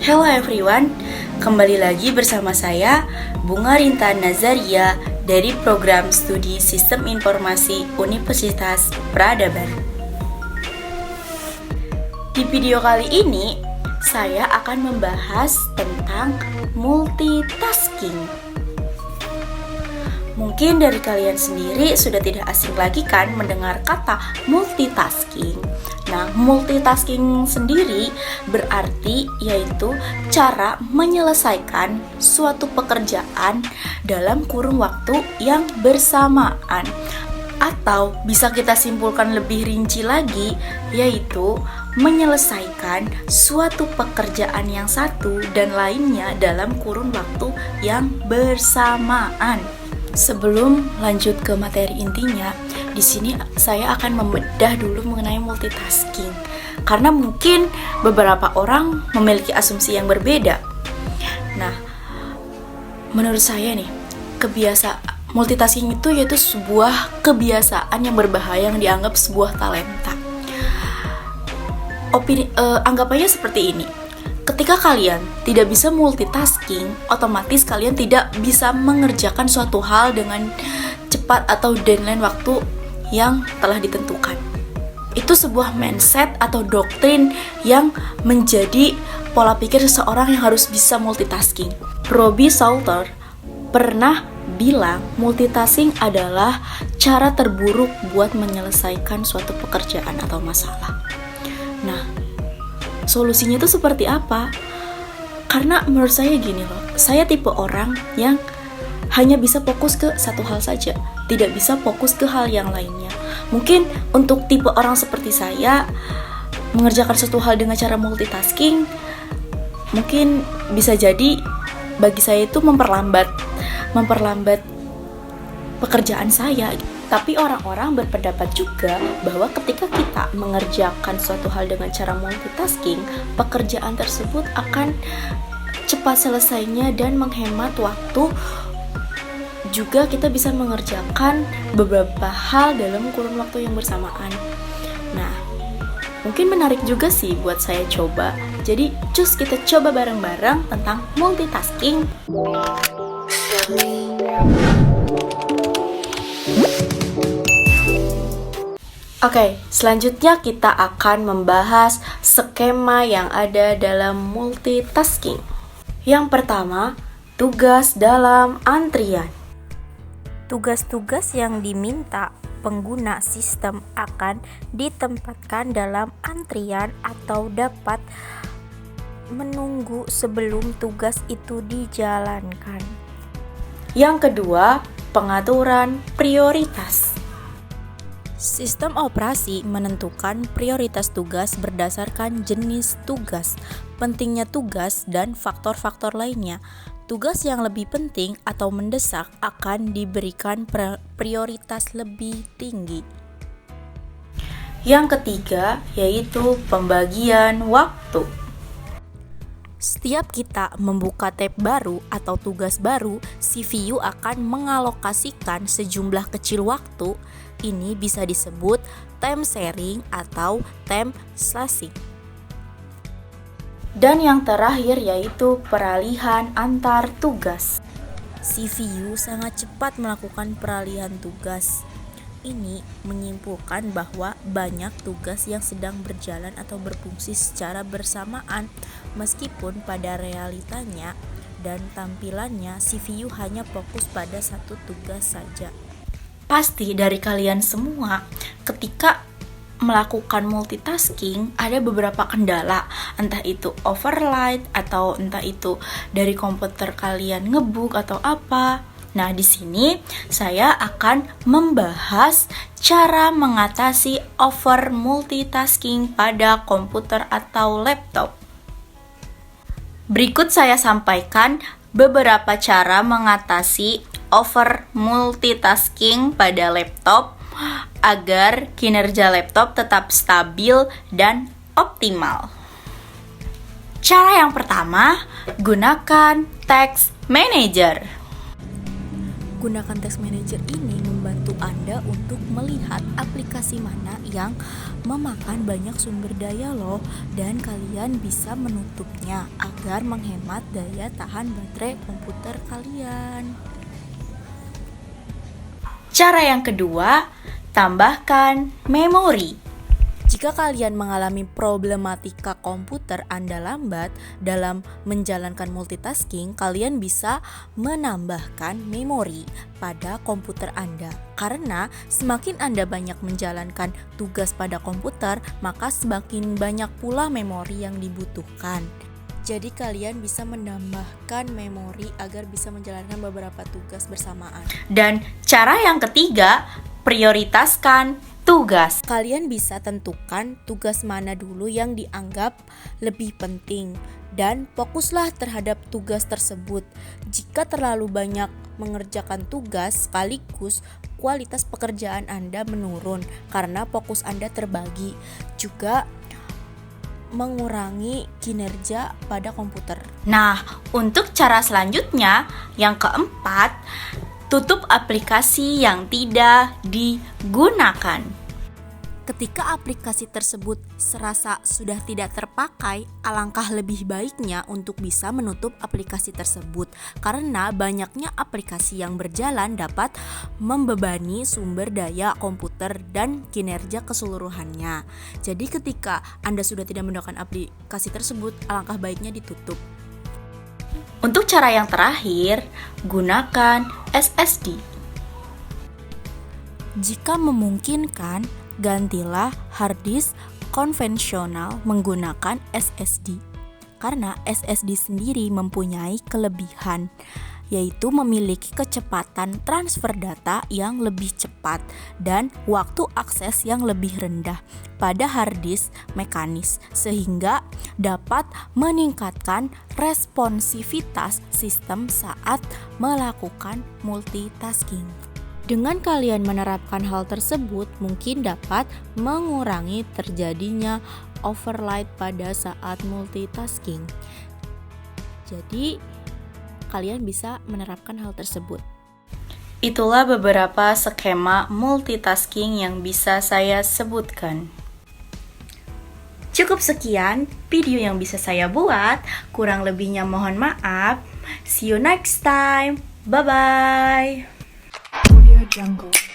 Hello everyone, kembali lagi bersama saya Bunga Rinta Nazaria dari Program Studi Sistem Informasi Universitas Peradaban. Di video kali ini, saya akan membahas tentang multitasking. Mungkin dari kalian sendiri sudah tidak asing lagi kan mendengar kata multitasking. Nah, multitasking sendiri berarti yaitu cara menyelesaikan suatu pekerjaan dalam kurun waktu yang bersamaan. Atau bisa kita simpulkan lebih rinci lagi, yaitu menyelesaikan suatu pekerjaan yang satu dan lainnya dalam kurun waktu yang bersamaan. Sebelum lanjut ke materi intinya, di sini saya akan membedah dulu mengenai multitasking. Karena mungkin beberapa orang memiliki asumsi yang berbeda. Nah, menurut saya nih, multitasking itu yaitu sebuah kebiasaan yang berbahaya yang dianggap sebuah talenta. Anggap aja seperti ini. Ketika kalian tidak bisa multitasking, otomatis kalian tidak bisa mengerjakan suatu hal dengan cepat atau deadline waktu yang telah ditentukan. Itu sebuah mindset atau doktrin yang menjadi pola pikir seseorang yang harus bisa multitasking. Robbie Salter pernah bilang multitasking adalah cara terburuk buat menyelesaikan suatu pekerjaan atau masalah. Nah, solusinya itu seperti apa? Karena menurut saya gini loh, saya tipe orang yang hanya bisa fokus ke satu hal saja, tidak bisa fokus ke hal yang lainnya. Mungkin untuk tipe orang seperti saya, mengerjakan suatu hal dengan cara multitasking, mungkin bisa jadi bagi saya itu memperlambat pekerjaan saya. Tapi orang-orang berpendapat juga bahwa ketika kita mengerjakan suatu hal dengan cara multitasking, pekerjaan tersebut akan cepat selesainya dan menghemat waktu. Juga kita bisa mengerjakan beberapa hal dalam kurun waktu yang bersamaan. Nah, mungkin menarik juga sih buat saya coba. Jadi, cus kita coba bareng-bareng tentang multitasking. Oke, selanjutnya kita akan membahas skema yang ada dalam multitasking. Yang pertama, tugas dalam antrian. Tugas-tugas yang diminta pengguna sistem akan ditempatkan dalam antrian atau dapat menunggu sebelum tugas itu dijalankan. Yang kedua, pengaturan prioritas. Sistem operasi menentukan prioritas tugas berdasarkan jenis tugas, pentingnya tugas, dan faktor-faktor lainnya. Tugas yang lebih penting atau mendesak akan diberikan prioritas lebih tinggi. Yang ketiga, yaitu pembagian waktu. Setiap kita membuka tab baru atau tugas baru, CPU akan mengalokasikan sejumlah kecil waktu. Ini bisa disebut time sharing atau time slashing. Dan yang terakhir yaitu peralihan antar tugas. CPU sangat cepat melakukan peralihan tugas. Ini menyimpulkan bahwa banyak tugas yang sedang berjalan atau berfungsi secara bersamaan, meskipun pada realitanya dan tampilannya CPU hanya fokus pada satu tugas saja. Pasti dari kalian semua ketika melakukan multitasking ada beberapa kendala, entah itu overload atau entah itu dari komputer kalian ngebug atau apa. Nah, di sini saya akan membahas cara mengatasi over multitasking pada komputer atau laptop. Berikut saya sampaikan beberapa cara mengatasi over multitasking pada laptop agar kinerja laptop tetap stabil dan optimal. Cara yang pertama, gunakan Task Manager. Gunakan Task Manager ini membantu Anda untuk melihat aplikasi mana yang memakan banyak sumber daya loh, dan kalian bisa menutupnya agar menghemat daya tahan baterai komputer kalian. Cara yang kedua, tambahkan memori. Jika kalian mengalami problematika komputer Anda lambat dalam menjalankan multitasking, kalian bisa menambahkan memori pada komputer Anda. Karena semakin Anda banyak menjalankan tugas pada komputer, maka semakin banyak pula memori yang dibutuhkan. Jadi kalian bisa menambahkan memori agar bisa menjalankan beberapa tugas bersamaan. Dan cara yang ketiga, prioritaskan tugas. Kalian bisa tentukan tugas mana dulu yang dianggap lebih penting dan fokuslah terhadap tugas tersebut. Jika terlalu banyak mengerjakan tugas sekaligus, kualitas pekerjaan Anda menurun karena fokus Anda terbagi. Juga mengurangi kinerja pada komputer. Nah, untuk cara selanjutnya, yang keempat, tutup aplikasi yang tidak digunakan. Ketika aplikasi tersebut serasa sudah tidak terpakai, alangkah lebih baiknya untuk bisa menutup aplikasi tersebut, karena banyaknya aplikasi yang berjalan dapat membebani sumber daya komputer dan kinerja keseluruhannya. Jadi ketika Anda sudah tidak menggunakan aplikasi tersebut, alangkah baiknya ditutup. Untuk cara yang terakhir, gunakan SSD. Jika memungkinkan, gantilah hard disk konvensional menggunakan SSD. Karena SSD sendiri mempunyai kelebihan, yaitu memiliki kecepatan transfer data yang lebih cepat dan waktu akses yang lebih rendah pada hard disk mekanis, sehingga dapat meningkatkan responsivitas sistem saat melakukan multitasking. Dengan kalian menerapkan hal tersebut, mungkin dapat mengurangi terjadinya overload pada saat multitasking. Jadi, kalian bisa menerapkan hal tersebut. Itulah beberapa skema multitasking yang bisa saya sebutkan. Cukup sekian video yang bisa saya buat, kurang lebihnya mohon maaf. See you next time. Bye-bye. Audio Jungle.